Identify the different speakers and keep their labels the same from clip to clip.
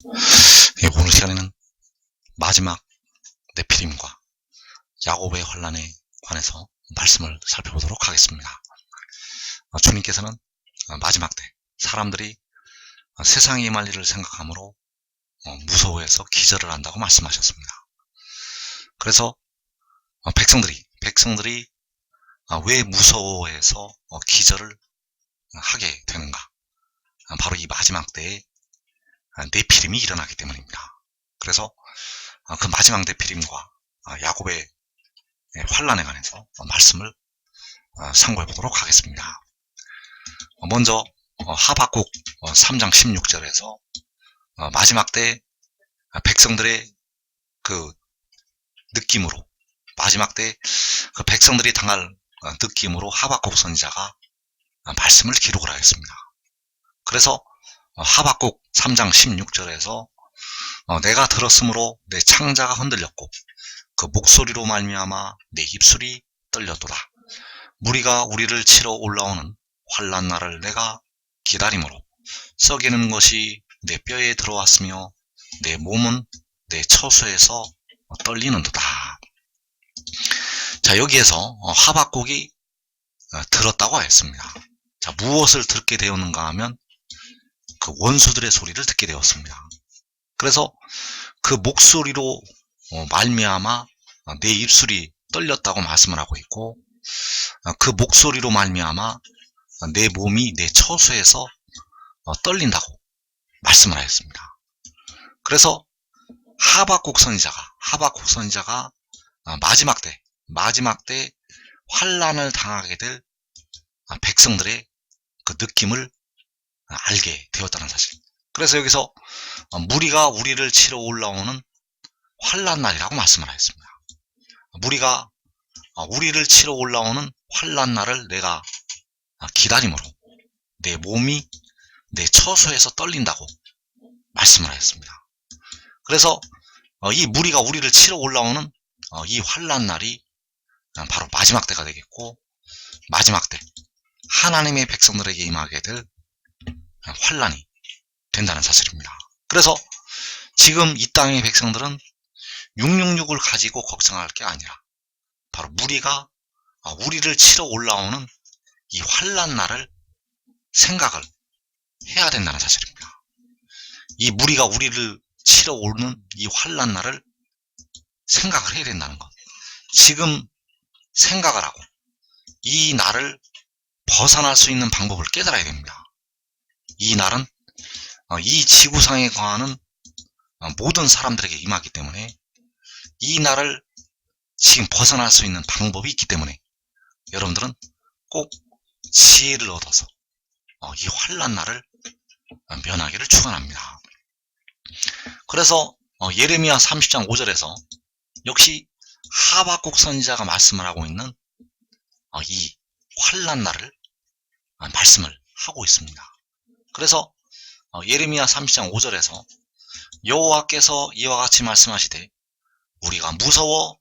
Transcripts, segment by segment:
Speaker 1: 오늘 시간에는 마지막 네피림과 야곱의 환란에 관해서 말씀을 살펴보도록 하겠습니다. 주님께서는 마지막 때 사람들이 세상에 임할 일을 생각함으로 무서워해서 기절을 한다고 말씀하셨습니다. 그래서 백성들이 왜 무서워해서 기절을 하게 되는가? 바로 이 마지막 때에 네피림이 일어나기 때문입니다. 그래서 그 마지막 네피림과 야곱의 환란에 관해서 말씀을 상고해 보도록 하겠습니다. 먼저 하박국 3장 16절에서 마지막 때 백성들의 그 느낌으로, 마지막 때 그 백성들이 당할 느낌으로 하박국 선지자가 말씀을 기록을 하였습니다. 그래서 하박국 3장 16절에서 내가 들었으므로 내 창자가 흔들렸고 그 목소리로 말미암아 내 입술이 떨렸도다. 무리가 우리를 치러 올라오는 환난 날을 내가 기다림으로 썩이는 것이 내 뼈에 들어왔으며 내 몸은 내 처소에서 떨리는도다. 자, 여기에서 하박국이 들었다고 하였습니다. 자, 무엇을 듣게 되었는가 하면 그 원수들의 소리를 듣게 되었습니다. 그래서 그 목소리로 말미암아 내 입술이 떨렸다고 말씀을 하고 있고, 그 목소리로 말미암아 내 몸이 내 처소에서 떨린다고 말씀을 하였습니다. 그래서 하박국 선지자가 마지막 때 환난을 당하게 될 백성들의 그 느낌을 알게 되었다는 사실. 그래서 여기서 무리가 우리를 치러 올라오는 환난 날이라고 말씀을 하였습니다. 무리가 우리를 치러 올라오는 환난 날을 내가 기다림으로 내 몸이 내 처소에서 떨린다고 말씀을 하였습니다. 그래서 이 무리가 우리를 치러 올라오는 이 환난 날이 바로 마지막 때가 되겠고, 마지막 때 하나님의 백성들에게 임하게 될 환난이 된다는 사실입니다. 그래서 지금 이 땅의 백성들은 666을 가지고 걱정할 게 아니라 바로 무리가 우리를 치러 올라오는 이 환난 날을 생각을 해야 된다는 사실입니다. 이 무리가 우리를 치러 오는 이 환난 날을 생각을 해야 된다는 것. 지금 생각을 하고 이 날을 벗어날 수 있는 방법을 깨달아야 됩니다. 이 날은 이 지구상에 거하는 모든 사람들에게 임하기 때문에 이 날을 지금 벗어날 수 있는 방법이 있기 때문에 여러분들은 꼭 지혜를 얻어서 이 환난 날을 면하기를 축원합니다. 그래서 예레미야 30장 5절에서 역시 하박국 선지자가 말씀을 하고 있는 이 환난 날을 말씀을 하고 있습니다. 그래서 예레미야 30장 5절에서 여호와께서 이와 같이 말씀하시되 우리가 무서워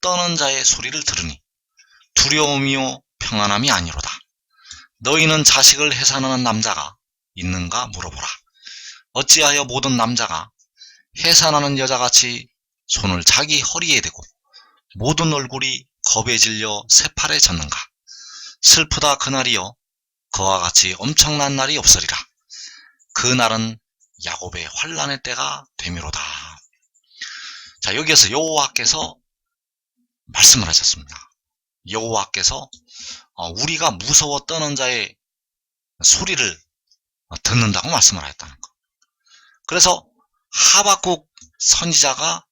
Speaker 1: 떠는 자의 소리를 들으니 두려움이요 평안함이 아니로다. 너희는 자식을 해산하는 남자가 있는가 물어보라. 어찌하여 모든 남자가 해산하는 여자같이 손을 자기 허리에 대고 모든 얼굴이 겁에 질려 새팔에 젖는가. 슬프다 그날이여 그와 같이 엄청난 날이 없으리라. 그 날은 야곱의 환난의 때가 되미로다. 자, 여기에서 여호와께서 말씀을 하셨습니다. 여호와께서 우리가 무서워 떠는 자의 소리를 듣는다고 말씀을 하였다는 것. 그래서 하박국 선지자가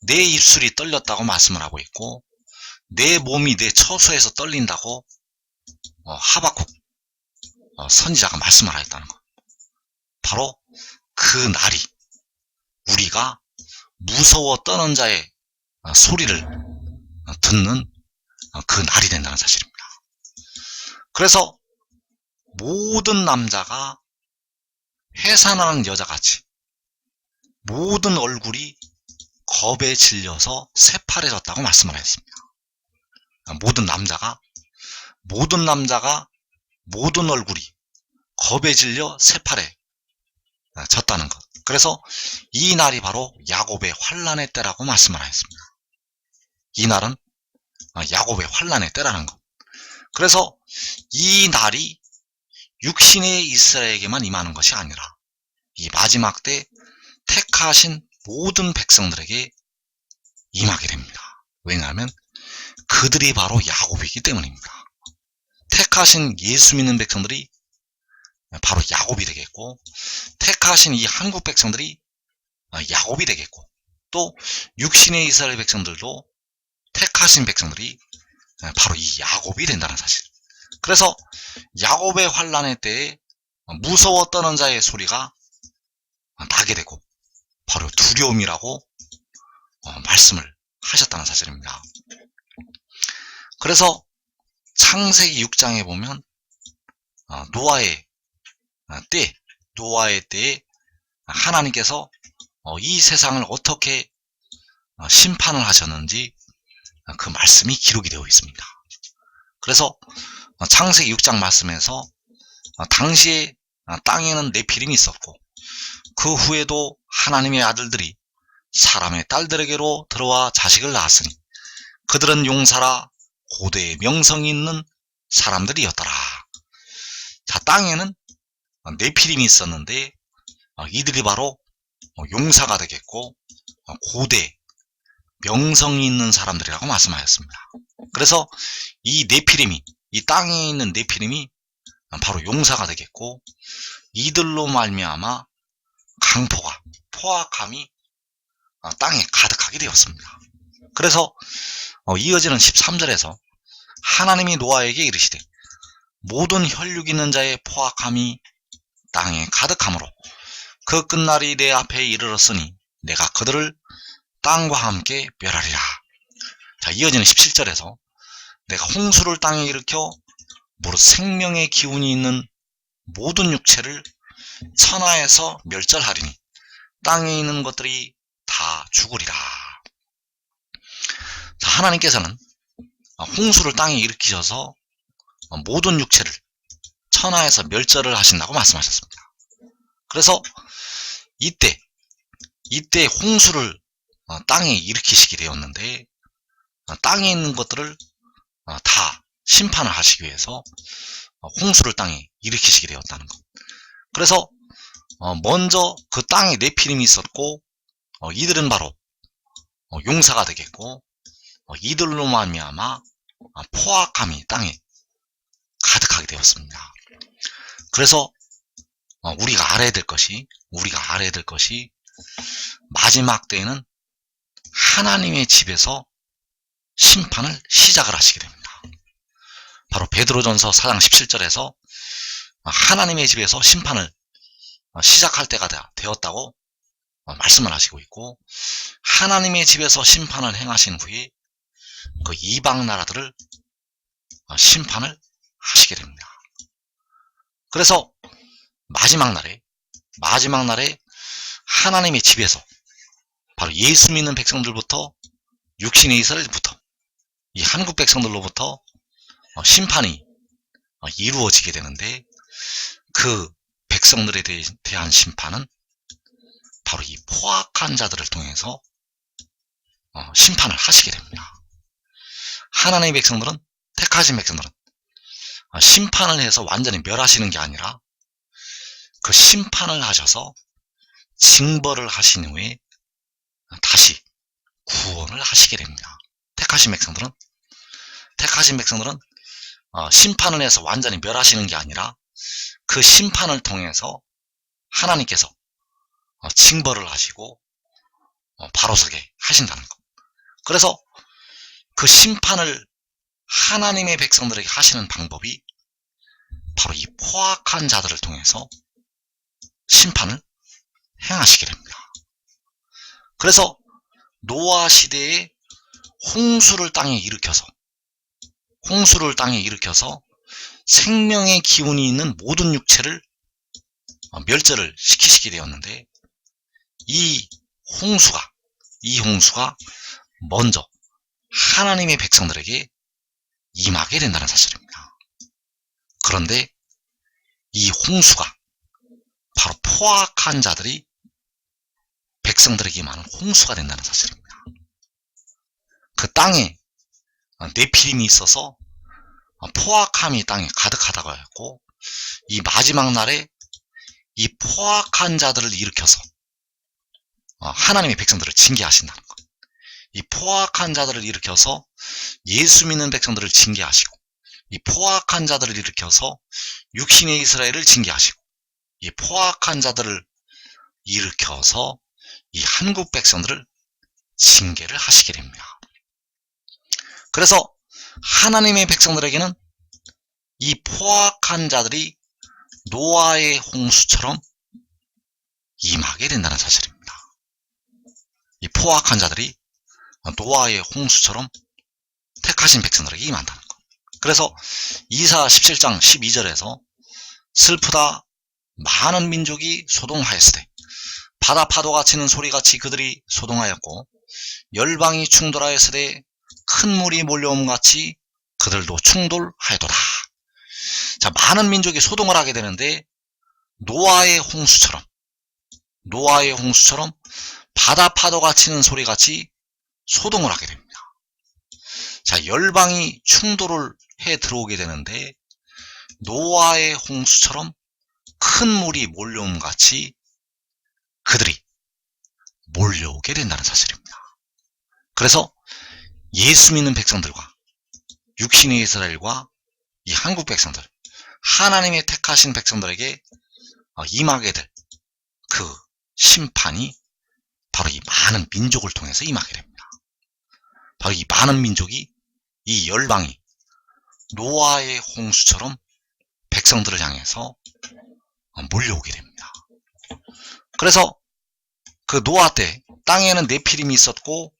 Speaker 1: 내 입술이 떨렸다고 말씀을 하고 있고, 내 몸이 내 처소에서 떨린다고 하박국 선지자가 말씀을 하였다는 것. 바로 그 날이 우리가 무서워 떠는 자의 소리를 듣는 그 날이 된다는 사실입니다. 그래서 모든 남자가 해산하는 여자같이 모든 얼굴이 겁에 질려서 새파래졌다고 말씀을 했습니다. 모든 남자가 모든 얼굴이 겁에 질려 새파래졌다는 것. 그래서 이 날이 바로 야곱의 환란의 때라고 말씀을 하였습니다. 이 날은 야곱의 환란의 때라는 것. 그래서 이 날이 육신의 이스라엘에게만 임하는 것이 아니라 이 마지막 때 택하신 모든 백성들에게 임하게 됩니다. 왜냐하면 그들이 바로 야곱이기 때문입니다. 택하신 예수 믿는 백성들이 바로 야곱이 되겠고, 택하신 이 한국 백성들이 야곱이 되겠고, 또 육신의 이스라엘 백성들도 택하신 백성들이 바로 이 야곱이 된다는 사실. 그래서 야곱의 환란의 때에 무서워 떠는 자의 소리가 나게 되고 바로 두려움이라고 말씀을 하셨다는 사실입니다. 그래서 창세기 6장에 보면 노아의 때에 하나님께서 이 세상을 어떻게 심판을 하셨는지 그 말씀이 기록이 되어 있습니다. 그래서 창세기 6장 말씀에서 당시에 땅에는 네피림이 있었고, 그 후에도 하나님의 아들들이 사람의 딸들에게로 들어와 자식을 낳았으니 그들은 용사라 고대의 명성이 있는 사람들이었더라. 자, 땅에는 네피림이 있었는데 이들이 바로 용사가 되겠고 고대 명성이 있는 사람들이라고 말씀하였습니다. 그래서 이 네피림이, 이 땅에 있는 네피림이 바로 용사가 되겠고, 이들로 말미암아 강포가, 포악함이 땅에 가득하게 되었습니다. 그래서 이어지는 13절에서 하나님이 노아에게 이르시되 모든 혈육 있는 자의 포악함이 땅에 가득하므로 그 끝날이 내 앞에 이르렀으니 내가 그들을 땅과 함께 멸하리라. 자, 이어지는 17절에서 내가 홍수를 땅에 일으켜 무릇 생명의 기운이 있는 모든 육체를 천하에서 멸절하리니 땅에 있는 것들이 다 죽으리라. 자, 하나님께서는 홍수를 땅에 일으키셔서 모든 육체를 천하에서 멸절을 하신다고 말씀하셨습니다. 그래서 이때 홍수를 땅에 일으키시게 되었는데, 땅에 있는 것들을 다 심판을 하시기 위해서 홍수를 땅에 일으키시게 되었다는 것. 그래서 먼저 그 땅에 네피림이 있었고, 이들은 바로 용사가 되겠고, 이들로 말미암아 포악함이 땅에 가득하게 되었습니다. 그래서 우리가 알아야 될 것이 마지막 때에는 하나님의 집에서 심판을 시작을 하시게 됩니다. 바로 베드로전서 4장 17절에서 하나님의 집에서 심판을 시작할 때가 되었다고 말씀을 하시고 있고, 하나님의 집에서 심판을 행하신 후에 그 이방 나라들을 심판을 하시게 됩니다. 그래서 마지막 날에 하나님의 집에서 바로 예수 믿는 백성들부터 육신의 이스라엘부터 이 한국 백성들로부터 심판이 이루어지게 되는데, 그 백성들에 대한 심판은 바로 이 포악한 자들을 통해서 심판을 하시게 됩니다. 하나님의 백성들은, 택하신 백성들은 심판을 해서 완전히 멸하시는 게 아니라 그 심판을 하셔서 징벌을 하신 후에 다시 구원을 하시게 됩니다. 택하신 백성들은 심판을 해서 완전히 멸하시는 게 아니라 그 심판을 통해서 하나님께서 징벌을 하시고 바로 서게 하신다는 것. 그래서 그 심판을 하나님의 백성들에게 하시는 방법이 바로 이 포악한 자들을 통해서 심판을 행하시게 됩니다. 그래서 노아 시대에 홍수를 땅에 일으켜서 생명의 기운이 있는 모든 육체를 멸절을 시키시게 되었는데, 이 홍수가 먼저 하나님의 백성들에게 임하게 된다는 사실입니다. 그런데 이 홍수가 바로 포악한 자들이 백성들에게 많은 홍수가 된다는 사실입니다. 그 땅에 네피림이 있어서 포악함이 땅에 가득하다고 했고, 이 마지막 날에 이 포악한 자들을 일으켜서 하나님의 백성들을 징계하신다는 것. 이 포악한 자들을 일으켜서 예수 믿는 백성들을 징계하시고, 이 포악한 자들을 일으켜서 육신의 이스라엘을 징계하시고, 이 포악한 자들을 일으켜서 이 한국 백성들을 징계를 하시게 됩니다. 그래서 하나님의 백성들에게는 이 포악한 자들이 노아의 홍수처럼 임하게 된다는 사실입니다. 이 포악한 자들이 노아의 홍수처럼 택하신 백성들에게 임한다는 것. 그래서 이사 17장 12절에서 슬프다 많은 민족이 소동하였으되 바다 파도가 치는 소리같이 그들이 소동하였고 열방이 충돌하였으되 큰 물이 몰려옴같이 그들도 충돌하였도다. 자, 많은 민족이 소동을 하게 되는데 노아의 홍수처럼 바다 파도가 치는 소리같이 소동을 하게 됩니다. 자, 열방이 충돌을 해 들어오게 되는데 노아의 홍수처럼 큰 물이 몰려옴같이 그들이 몰려오게 된다는 사실입니다. 그래서 예수 믿는 백성들과 육신의 이스라엘과 이 한국 백성들, 하나님의 택하신 백성들에게 임하게 될 그 심판이 바로 이 많은 민족을 통해서 임하게 됩니다. 바로 이 많은 민족이, 이 열방이 노아의 홍수처럼 백성들을 향해서 몰려오게 됩니다. 그래서 그 노아 때 땅에는 네피림이 있었고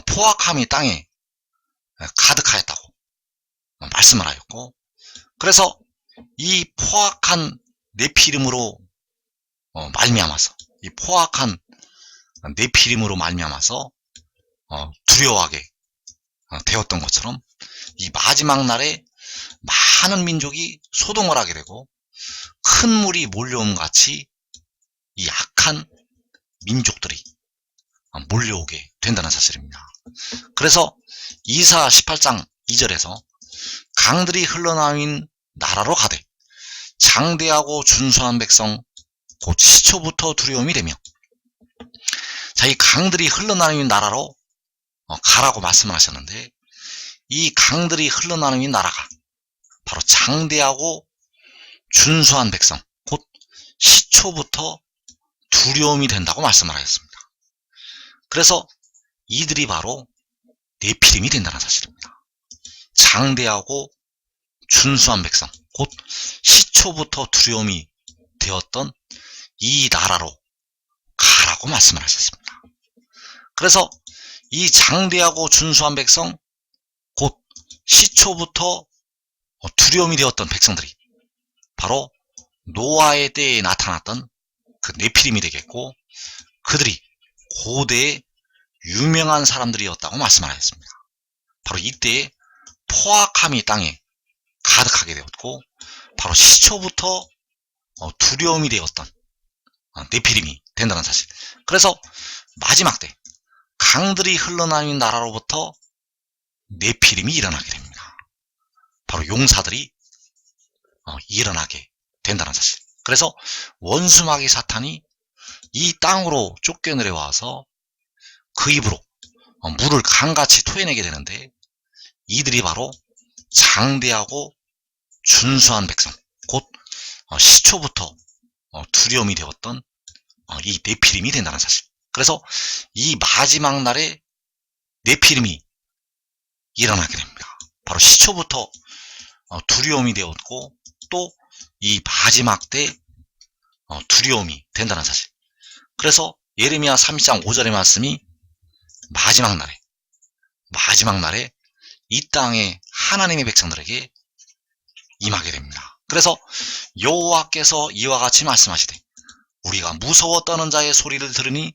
Speaker 1: 포악함이 땅에 가득하였다고 말씀을 하였고, 그래서 이 포악한 네피림으로 말미암아서, 이 포악한 네피림으로 말미암아서 두려워하게 되었던 것처럼 이 마지막 날에 많은 민족이 소동을 하게 되고 큰 물이 몰려옴 같이 이 악한 민족들이 몰려오게 된다는 사실입니다. 그래서 이사 18장 2절에서 강들이 흘러나온 나라로 가되 장대하고 준수한 백성 곧 시초부터 두려움이 되며, 자, 이 강들이 흘러나온 나라로 가라고 말씀을 하셨는데, 이 강들이 흘러나온 나라가 바로 장대하고 준수한 백성 곧 시초부터 두려움이 된다고 말씀을 하셨습니다. 그래서 이들이 바로 네피림이 된다는 사실입니다. 장대하고 준수한 백성 곧 시초부터 두려움이 되었던 이 나라로 가라고 말씀을 하셨습니다. 그래서 이 장대하고 준수한 백성 곧 시초부터 두려움이 되었던 백성들이 바로 노아의 때에 나타났던 그 네피림이 되겠고, 그들이 고대의 유명한 사람들이었다고 말씀을 하셨습니다. 바로 이때에 포악함이 땅에 가득하게 되었고 바로 시초부터 두려움이 되었던 네피림이 된다는 사실. 그래서 마지막 때 강들이 흘러나온 나라로부터 네피림이 일어나게 됩니다. 바로 용사들이 일어나게 된다는 사실. 그래서 원수마귀 사탄이 이 땅으로 쫓겨내려와서 그 입으로 물을 강같이 토해내게 되는데, 이들이 바로 장대하고 준수한 백성 곧 시초부터 두려움이 되었던 이 네피림이 된다는 사실. 그래서 이 마지막 날에 네피림이 일어나게 됩니다. 바로 시초부터 두려움이 되었고 또 이 마지막 때 두려움이 된다는 사실. 그래서 예레미야 32장 5절의 말씀이 마지막 날에 이 땅에 하나님의 백성들에게 임하게 됩니다. 그래서 여호와께서 이와 같이 말씀하시되 우리가 무서워 떠는 자의 소리를 들으니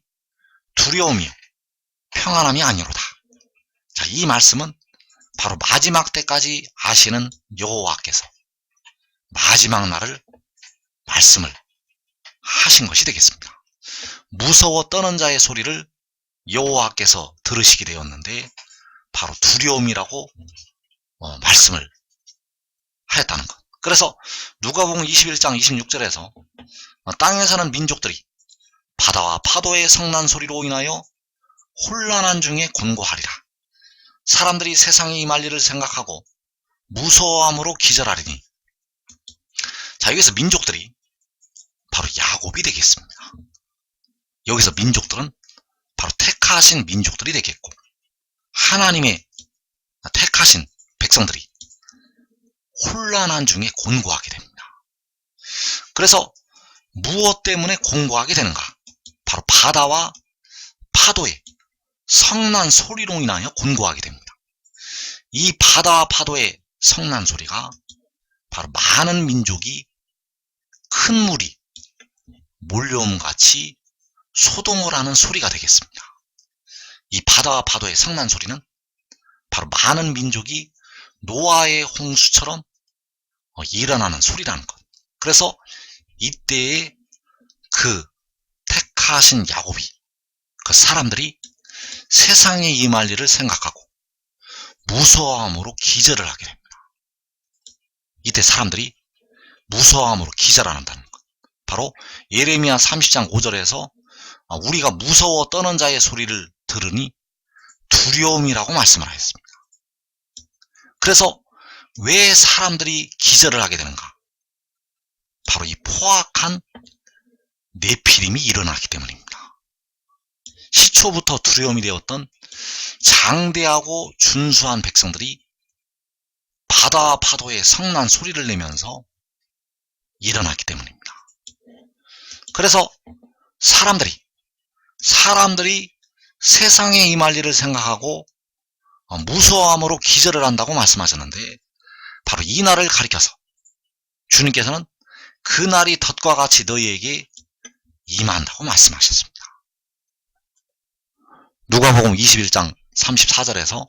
Speaker 1: 두려움이요 평안함이 아니로다. 자, 이 말씀은 바로 마지막 때까지 아시는 여호와께서 마지막 날을 말씀을 하신 것이 되겠습니다. 무서워 떠는 자의 소리를 여호와께서 들으시게 되었는데 바로 두려움이라고 말씀을 하였다는 것. 그래서 누가복음 21장 26절에서 땅에 사는 민족들이 바다와 파도의 성난 소리로 인하여 혼란한 중에 곤고하리라. 사람들이 세상에 임할 일을 생각하고 무서워함으로 기절하리니. 자, 여기서 민족들이 바로 야곱이 되겠습니다. 여기서 민족들은 바로 택하신 민족들이 되겠고, 하나님의 택하신 백성들이 혼란한 중에 곤고하게 됩니다. 그래서 무엇 때문에 곤고하게 되는가? 바로 바다와 파도의 성난 소리로 인하여 곤고하게 됩니다. 이 바다와 파도의 성난 소리가 바로 많은 민족이 큰 물이 몰려옴같이 소동을 하는 소리가 되겠습니다. 이 바다와 파도의 성난 소리는 바로 많은 민족이 노아의 홍수처럼 일어나는 소리라는 것. 그래서 이때에 그 택하신 야곱이, 그 사람들이 세상에 임할 일을 생각하고 무서워함으로 기절을 하게 됩니다. 이때 사람들이 무서워함으로 기절한다는 것. 바로 예레미야 30장 5절에서 우리가 무서워 떠는 자의 소리를 들으니 두려움이라고 말씀을 하였습니다. 그래서 왜 사람들이 기절을 하게 되는가? 바로 이 포악한 네피림이 일어나기 때문입니다. 시초부터 두려움이 되었던 장대하고 준수한 백성들이 바다와 파도의 성난 소리를 내면서 일어났기 때문입니다. 그래서 사람들이 세상에 임할 일을 생각하고 무서워함으로 기절을 한다고 말씀하셨는데, 바로 이 날을 가리켜서 주님께서는 그 날이 덫과 같이 너희에게 임한다고 말씀하셨습니다. 누가복음 21장 34절에서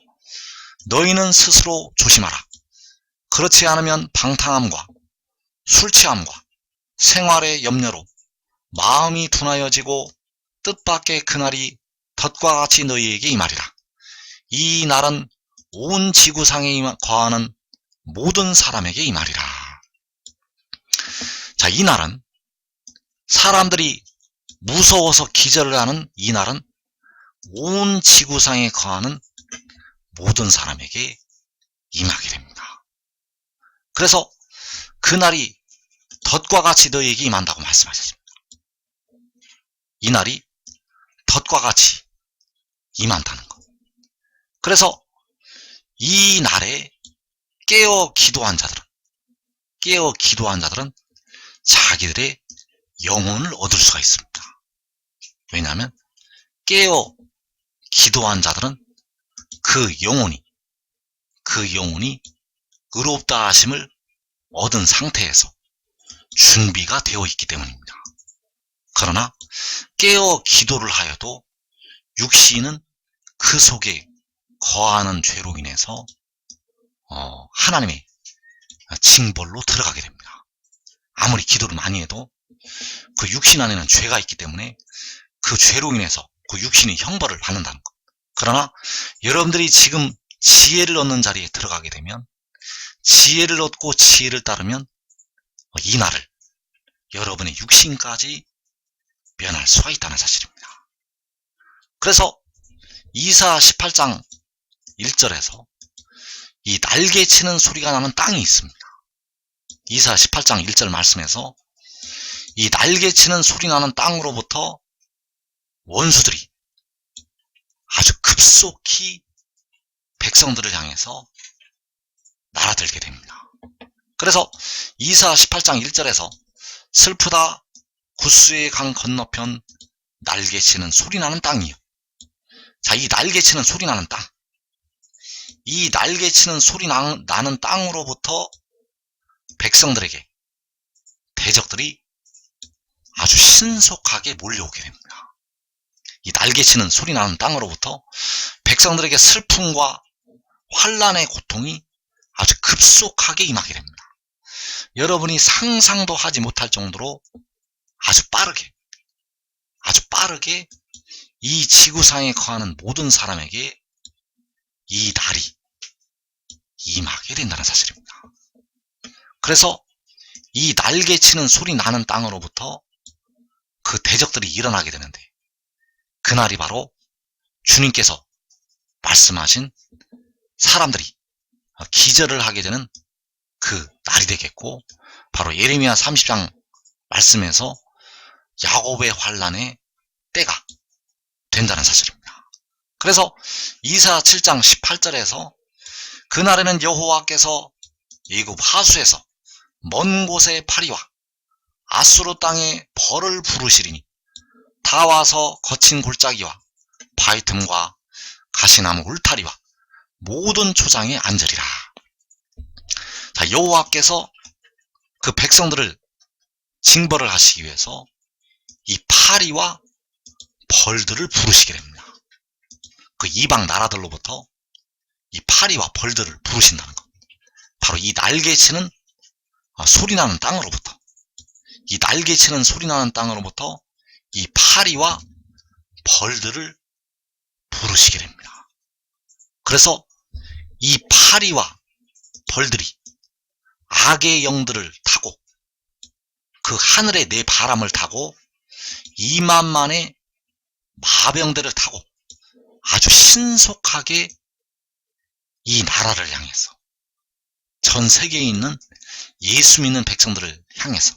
Speaker 1: 너희는 스스로 조심하라. 그렇지 않으면 방탕함과 술취함과 생활의 염려로 마음이 둔하여지고 뜻밖의 그날이 덫과 같이 너희에게 임하리라. 이 날은 온 지구상에 거하는 모든 사람에게 임하리라. 자, 이 날은 사람들이 무서워서 기절을 하는 이 날은 온 지구상에 거하는 모든 사람에게 임하게 됩니다. 그래서 그날이 덫과 같이 너희에게 임한다고 말씀하셨습니다. 이 날이 덫과 같이 임한다는 것. 그래서 이 날에 깨어 기도한 자들은 자기들의 영혼을 얻을 수가 있습니다. 왜냐하면 깨어 기도한 자들은 그 영혼이 의롭다 하심을 얻은 상태에서 준비가 되어 있기 때문입니다. 그러나 깨어 기도를 하여도 육신은 그 속에 거하는 죄로 인해서 하나님의 징벌로 들어가게 됩니다. 아무리 기도를 많이 해도 그 육신 안에는 죄가 있기 때문에 그 죄로 인해서 그 육신이 형벌을 받는다는 것. 그러나 여러분들이 지금 지혜를 얻는 자리에 들어가게 되면, 지혜를 얻고 지혜를 따르면 이 날을 여러분의 육신까지 면할 수가 있다는 사실입니다. 그래서 이사 18장 1절에서 이 날개치는 소리가 나는 땅이 있습니다. 이사 18장 1절 말씀에서 이 날개치는 소리 나는 땅으로부터 원수들이 아주 급속히 백성들을 향해서 날아들게 됩니다. 그래서 이사 18장 1절에서 슬프다 구스의 강 건너편 날개치는 소리 나는 땅이요. 자, 이 날개치는 소리 나는 땅, 이 날개치는 소리 나는 땅으로부터 백성들에게 대적들이 아주 신속하게 몰려오게 됩니다. 이 날개치는 소리 나는 땅으로부터 백성들에게 슬픔과 환난의 고통이 아주 급속하게 임하게 됩니다. 여러분이 상상도 하지 못할 정도로 아주 빠르게 아주 빠르게 이 지구상에 거하는 모든 사람에게 이 날이 임하게 된다는 사실입니다. 그래서 이 날개치는 소리 나는 땅으로부터 그 대적들이 일어나게 되는데, 그날이 바로 주님께서 말씀하신 사람들이 기절을 하게 되는 그 날이 되겠고, 바로 예레미야 30장 말씀에서 야곱의 환란의 때가 된다는 사실입니다. 그래서 이사 7장 18절에서 그날에는 여호와께서 애굽 하수에서 먼 곳의 파리와 아수르 땅에 벌을 부르시리니 다 와서 거친 골짜기와 바위 틈과 가시나무 울타리와 모든 초장에 앉으리라. 자, 여호와께서 그 백성들을 징벌을 하시기 위해서 이 파리와 벌들을 부르시게 됩니다. 그 이방 나라들로부터 이 파리와 벌들을 부르신다는 것. 바로 이 날개치는 소리나는 땅으로부터, 이 날개치는 소리나는 땅으로부터 이 파리와 벌들을 부르시게 됩니다. 그래서 이 파리와 벌들이 악의 영들을 타고 그 하늘의 네 바람을 타고 2만만의 마병들을 타고 아주 신속하게 이 나라를 향해서, 전 세계에 있는 예수 믿는 백성들을 향해서,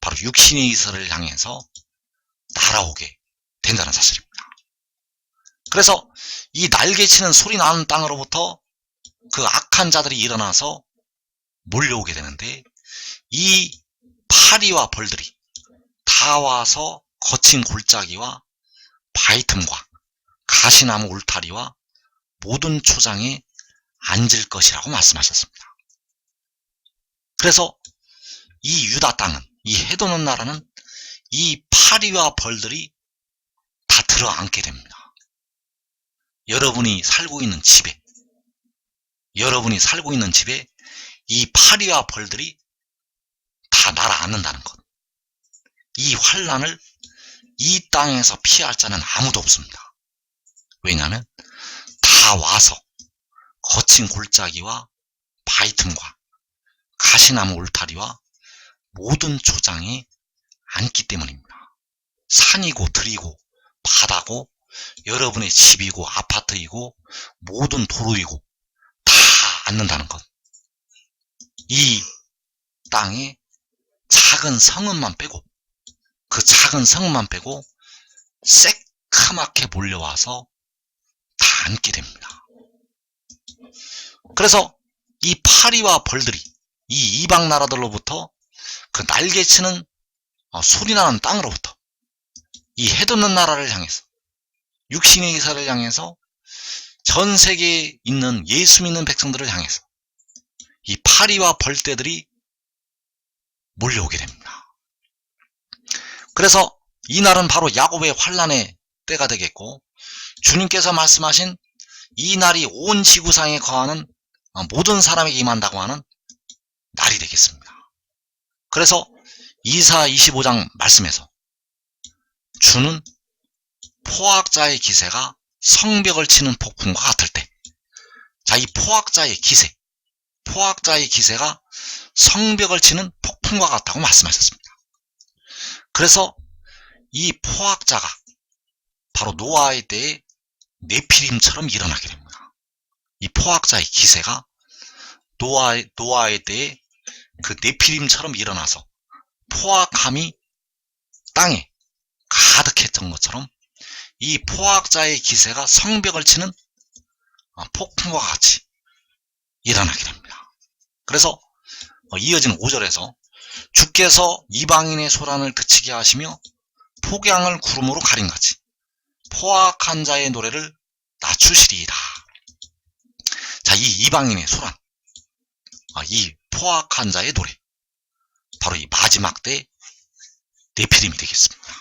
Speaker 1: 바로 육신의 이스라엘을 향해서 날아오게 된다는 사실입니다. 그래서 이 날개치는 소리 나는 땅으로부터 그 악한 자들이 일어나서 몰려오게 되는데, 이 파리와 벌들이 다 와서 거친 골짜기와 바위 틈과 가시나무 울타리와 모든 초장에 앉을 것이라고 말씀하셨습니다. 그래서 이 유다 땅은, 이 해도는 나라는 이 파리와 벌들이 다 들어앉게 됩니다. 여러분이 살고 있는 집에 이 파리와 벌들이 다 날아앉는다는 것. 이 환란을 이 땅에서 피할 자는 아무도 없습니다. 왜냐하면 다 와서 거친 골짜기와 바위 틈과 가시나무 울타리와 모든 초장에 앉기 때문입니다. 산이고 들이고 바다고 여러분의 집이고 아파트이고 모든 도로이고 다 앉는다는 것. 이 땅에 작은 성읍만 빼고, 그 작은 성읍만 빼고 새카맣게 몰려와서 다 앉게 됩니다. 그래서 이 파리와 벌들이 이 이방 나라들로부터 그 날개치는 소리나는 땅으로부터 이 해돋는 나라를 향해서, 육신의 이사를 향해서, 전 세계에 있는 예수 믿는 백성들을 향해서 이 파리와 벌떼들이 몰려오게 됩니다. 그래서 이 날은 바로 야곱의 환란의 때가 되겠고, 주님께서 말씀하신 이 날이 온 지구상에 거하는 모든 사람에게 임한다고 하는 날이 되겠습니다. 그래서 이사 25장 말씀에서 주는 포악자의 기세가 성벽을 치는 폭풍과 같을 때, 자, 이 포악자의 기세가 성벽을 치는 폭풍과 같다고 말씀하셨습니다. 그래서 이 포악자가 바로 노아의 때에 네피림처럼 일어나게 됩니다. 이 포악자의 기세가 노아의 때에 그 네피림처럼 일어나서 포악함이 땅에 가득했던 것처럼 이 포악자의 기세가 성벽을 치는 폭풍과 같이 일어나게 됩니다. 그래서 이어지는 5절에서 주께서 이방인의 소란을 그치게 하시며 폭양을 구름으로 가린같이 포악한 자의 노래를 낮추시리이다. 자, 이 이방인의 소란, 이 포악한 자의 노래, 바로 이 마지막 때 네피림이 되겠습니다.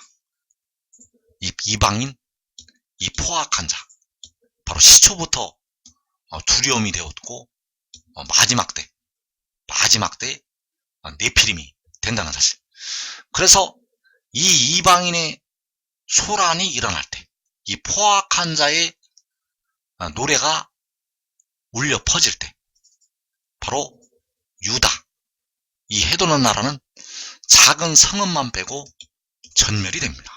Speaker 1: 이 이방인, 이 포악한 자, 바로 시초부터 두려움이 되었고 마지막 때 네피림이 된다는 사실. 그래서 이 이방인의 소란이 일어날 때, 이 포악한 자의 노래가 울려 퍼질 때, 바로 유다, 이 해도는 나라는 작은 성읍만 빼고 전멸이 됩니다.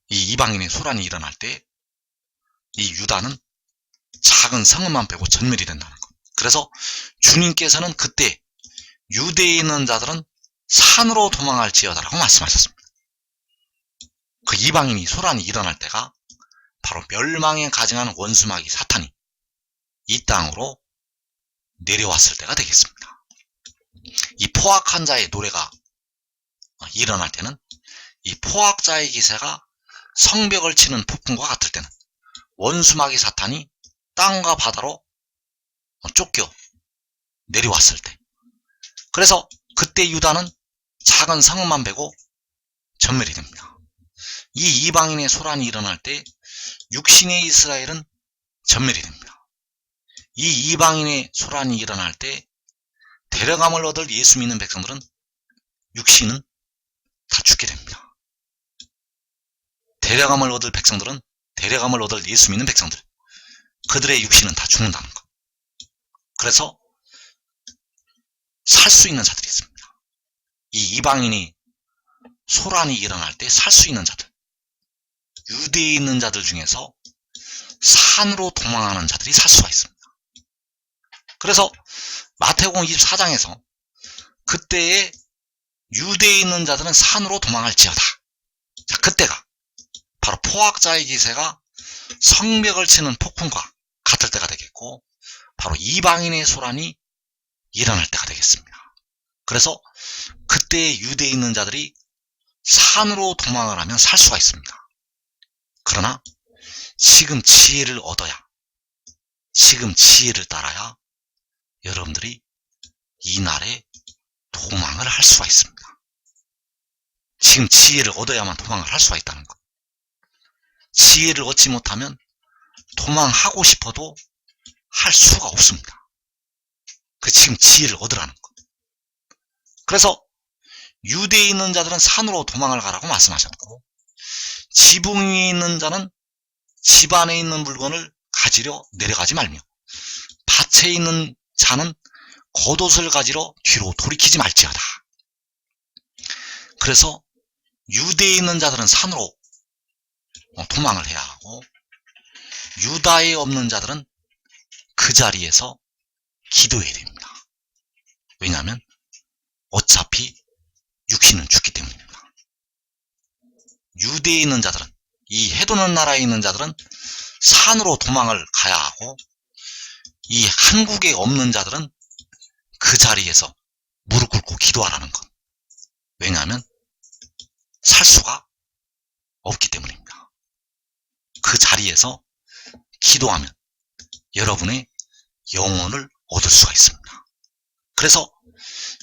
Speaker 1: 이 이방인의 소란이 일어날 때 이 유다는 작은 성읍만 빼고 전멸이 된다는 것. 그래서 주님께서는 그때 유대에 있는 자들은 산으로 도망할지어다라고 말씀하셨습니다. 그 이방인이 소란이 일어날 때가 바로 멸망에 가증한 원수마귀 사탄이 이 땅으로 내려왔을 때가 되겠습니다. 이 포악한 자의 노래가 일어날 때는 이 포악자의 기세가 성벽을 치는 폭풍과 같을 때는 원수마귀 사탄이 땅과 바다로 쫓겨 내려왔을 때, 그래서 그때 유다는 작은 성읍만 베고 전멸이 됩니다. 이 이방인의 소란이 일어날 때 육신의 이스라엘은 전멸이 됩니다. 이 이방인의 소란이 일어날 때 데려감을 얻을 예수 믿는 백성들은 육신은 다 죽게 됩니다. 데려감을 얻을 백성들은, 데려감을 얻을 예수 믿는 백성들, 그들의 육신은 다 죽는다는 것. 그래서 살 수 있는 자들이 있습니다. 이 이방인이 소란이 일어날 때 살 수 있는 자들, 유대에 있는 자들 중에서 산으로 도망하는 자들이 살 수가 있습니다. 그래서 마태복음 24장에서 그때에 유대에 있는 자들은 산으로 도망할지어다. 자, 그때가 바로 포악자의 기세가 성벽을 치는 폭풍과 같을 때가 되겠고, 바로 이방인의 소란이 일어날 때가 되겠습니다. 그래서 그때 유대에 있는 자들이 산으로 도망을 하면 살 수가 있습니다. 그러나 지금 지혜를 얻어야, 지금 지혜를 따라야 여러분들이 이날에 도망을 할 수가 있습니다. 지금 지혜를 얻어야만 도망을 할 수가 있다는 것. 지혜를 얻지 못하면 도망하고 싶어도 할 수가 없습니다. 그 지금 지혜를 얻으라는 것. 그래서 유대에 있는 자들은 산으로 도망을 가라고 말씀하셨고, 지붕 위에 있는 자는 집 안에 있는 물건을 가지려 내려가지 말며, 밭에 있는 자는 겉옷을 가지러 뒤로 돌이키지 말지어다. 그래서 유대에 있는 자들은 산으로 도망을 해야 하고, 유다에 없는 자들은 그 자리에서 기도해야 됩니다. 왜냐하면 어차피 육신은 죽기 때문입니다. 유대에 있는 자들은, 이 해도는 나라에 있는 자들은 산으로 도망을 가야 하고, 이 한국에 없는 자들은 그 자리에서 무릎 꿇고 기도하라는 것. 왜냐하면 살 수가 없기 때문입니다. 그 자리에서 기도하면 여러분의 영혼을 얻을 수가 있습니다. 그래서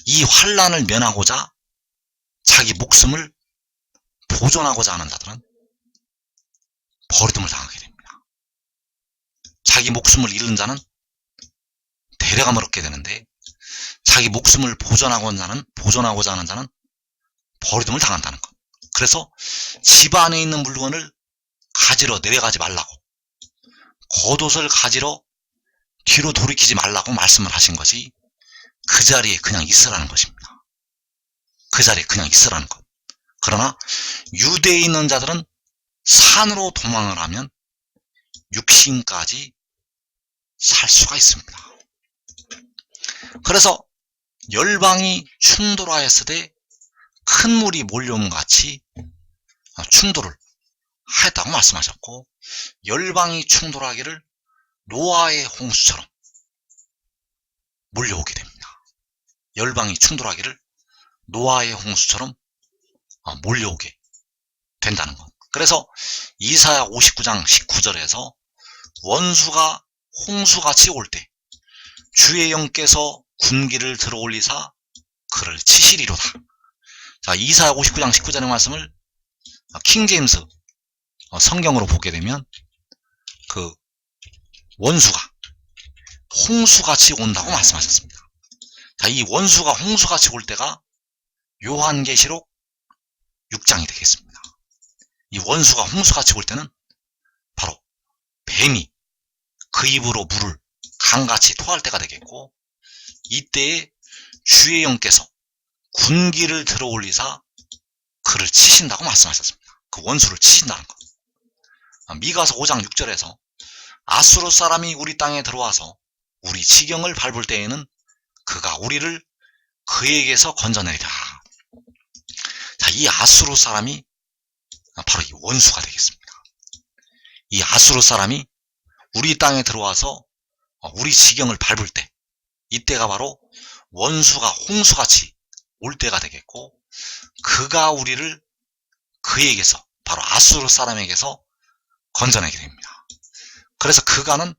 Speaker 1: 이 환난을 면하고자 자기 목숨을 보존하고자 하는 자들은 버림을 당하게 됩니다. 자기 목숨을 잃은 자는 대려감을 얻게 되는데, 자기 목숨을 보존하고자 하는 자는 버림을 당한다는 것. 그래서 집 안에 있는 물건을 가지러 내려가지 말라고, 겉옷을 가지러 뒤로 돌이키지 말라고 말씀을 하신 것이 그 자리에 그냥 있으라는 것입니다. 그 자리에 그냥 있으라는 것. 그러나 유대에 있는 자들은 산으로 도망을 하면 육신까지 살 수가 있습니다. 그래서 열방이 충돌하였을 때 큰 물이 몰려옴 같이 충돌을 하였다고 말씀하셨고, 열방이 충돌하기를 노아의 홍수처럼 몰려오게 됩니다. 열방이 충돌하기를 노아의 홍수처럼 몰려오게 된다는 것. 그래서 이사야 59장 19절에서 원수가 홍수같이 올 때 주의 영께서 군기를 들어올리사 그를 치시리로다. 자, 이사야 59장 19절의 말씀을 킹제임스 성경으로 보게 되면 그 원수가 홍수같이 온다고 말씀하셨습니다. 자, 이 원수가 홍수같이 올 때가 요한계시록 6장이 되겠습니다. 이 원수가 홍수같이 올 때는 바로 뱀이 그 입으로 물을 강같이 토할 때가 되겠고, 이때에 주의 영께서 군기를 들어올리사 그를 치신다고 말씀하셨습니다. 그 원수를 치신다는 것. 미가서 5장 6절에서 아수르 사람이 우리 땅에 들어와서 우리 지경을 밟을 때에는 그가 우리를 그에게서 건져내리라. 자, 이 아수르 사람이 바로 이 원수가 되겠습니다. 이 아수르 사람이 우리 땅에 들어와서 우리 지경을 밟을 때, 이때가 바로 원수가 홍수같이 올 때가 되겠고, 그가 우리를 그에게서, 바로 아수르 사람에게서 건져내게 됩니다. 그래서 그가는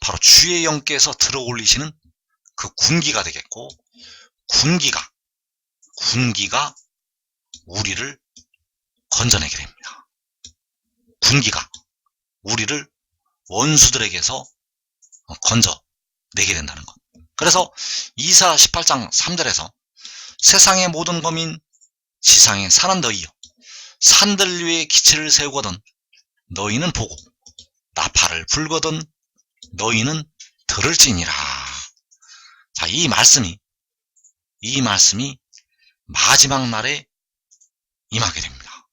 Speaker 1: 바로 주의 영께서 들어올리시는 그 군기가 되겠고, 군기가 우리를 건져내게 됩니다. 군기가 우리를 원수들에게서 건져내게 된다는 것. 그래서 이사 18장 3절에서 세상의 모든 거민 지상에 사는 너희여, 산들 위에 기치를 세우거든 너희는 보고 나팔을 불거든 너희는 들을지니라. 자, 이 말씀이 마지막 날에 임하게 됩니다.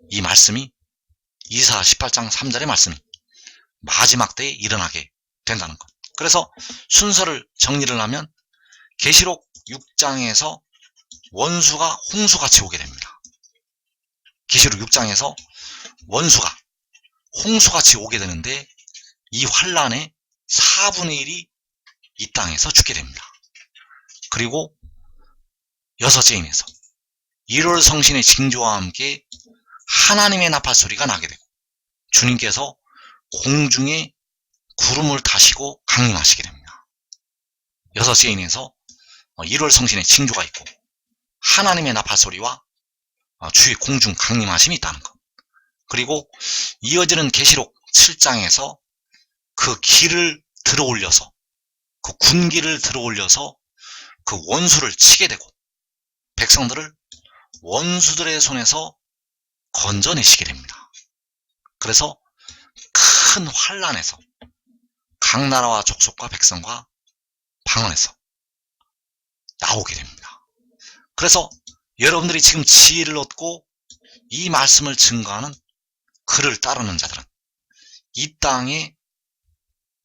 Speaker 1: 이 말씀이 이사 18장 3절의 말씀이 마지막 때에 일어나게 된다는 것. 그래서 순서를 정리를 하면 계시록 6장에서 원수가 홍수같이 오게 됩니다. 계시록 6장에서 원수가 홍수같이 오게 되는데, 이 환란의 4분의 1이 이 땅에서 죽게 됩니다. 그리고 여섯째 인에서 1월 성신의 징조와 함께 하나님의 나팔 소리가 나게 되고, 주님께서 공중에 구름을 타시고 강림하시게 됩니다. 여섯째 인에서 1월 성신의 징조가 있고 하나님의 나팔 소리와 주의 공중 강림하심이 있다는 것. 그리고 이어지는 계시록 7장에서 그 길을 들어올려서, 그 군기를 들어올려서 그 원수를 치게 되고 백성들을 원수들의 손에서 건져내시게 됩니다. 그래서 큰 환란에서 각 나라와 족속과 백성과 방언에서 나오게 됩니다. 그래서 여러분들이 지금 지혜를 얻고 이 말씀을 증거하는 그를 따르는 자들은 이 땅에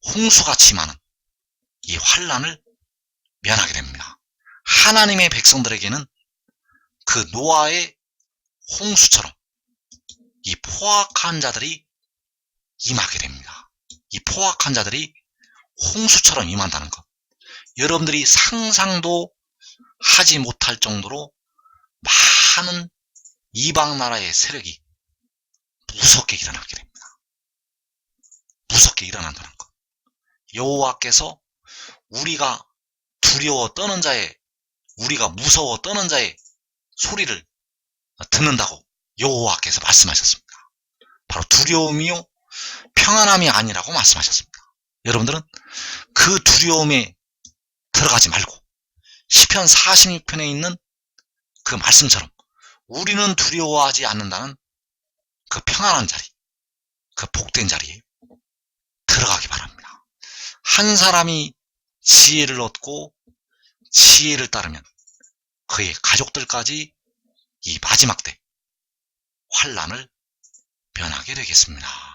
Speaker 1: 홍수같이 많은 이 환란을 면하게 됩니다. 하나님의 백성들에게는 그 노아의 홍수처럼 이 포악한 자들이 임하게 됩니다. 이 포악한 자들이 홍수처럼 임한다는 것. 여러분들이 상상도 하지 못할 정도로 많은 이방 나라의 세력이 무섭게 일어나게 됩니다. 무섭게 일어난다는 것. 여호와께서 우리가 두려워 떠는 자의, 우리가 무서워 떠는 자의 소리를 듣는다고 여호와께서 말씀하셨습니다. 바로 두려움이요 평안함이 아니라고 말씀하셨습니다. 여러분들은 그 두려움에 들어가지 말고 시편 46편에 있는 그 말씀처럼 우리는 두려워하지 않는다는 그 평안한 자리, 그 복된 자리에 들어가기 바랍니다. 한 사람이 지혜를 얻고 지혜를 따르면 그의 가족들까지 이 마지막 때 환란을 면하게 되겠습니다.